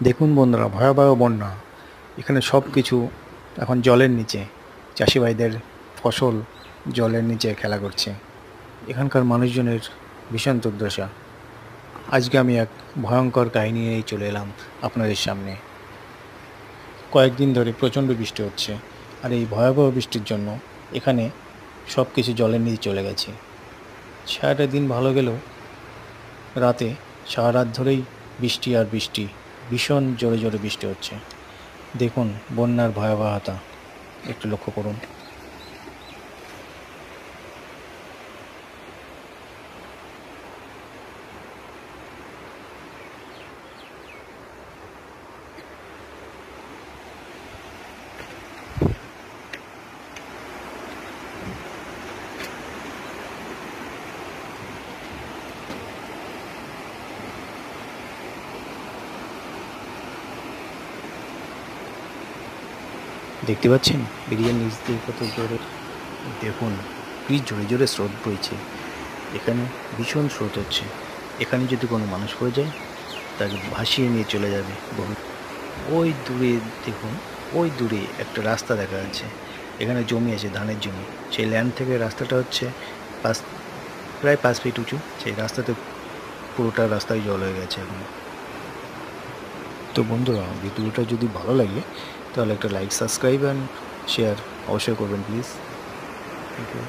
দেখুন বন্ধুরা, ভয়াবহ বন্যা। এখানে সব কিছু এখন জলের নিচে। চাষি ভাইদের ফসল জলের নিচে খেলা করছে। এখানকার মানুষজনের ভীষণ দুর্দশা। আজকে আমি এক ভয়ঙ্কর কাহিনী নিয়েই চলে এলাম আপনাদের সামনে। কয়েকদিন ধরে প্রচণ্ড বৃষ্টি হচ্ছে, আর এই ভয়াবহ বৃষ্টির জন্য এখানে সব কিছু জলের নিচে চলে গেছে। সারাটা দিন ভালো গেলেও রাতে সারা রাত ধরেই বৃষ্টি আর বৃষ্টি। ভীষণ জোরে জোরে বৃষ্টি হচ্ছে। দেখুন বন্যার ভয়াবহতা, একটু লক্ষ্য করুন। দেখতে পাচ্ছেন ব্রিজের নিচ দিয়ে কত জোরে, দেখুন কি জোরে জোরে স্রোত বইছে। এখানে ভীষণ স্রোত হচ্ছে। এখানে যদি কোনো মানুষ পড়ে যায় তাকে ভাসিয়ে নিয়ে চলে যাবে বহু। ওই দূরে দেখুন, ওই দূরে একটা রাস্তা দেখা যাচ্ছে। এখানে জমি আছে, ধানের জমি। সেই ল্যান্ড থেকে রাস্তাটা হচ্ছে পাঁচ প্রায় 5 ফিট উঁচু। সেই রাস্তাতে পুরোটা রাস্তায় জল হয়ে গেছে এখন। তো বন্ধুরা, ভিডিওটা যদি ভালো লাগে তাহলে একটা লাইক, সাবস্ক্রাইব অ্যান্ড শেয়ার অবশ্যই করবেন প্লিজ। Thank you.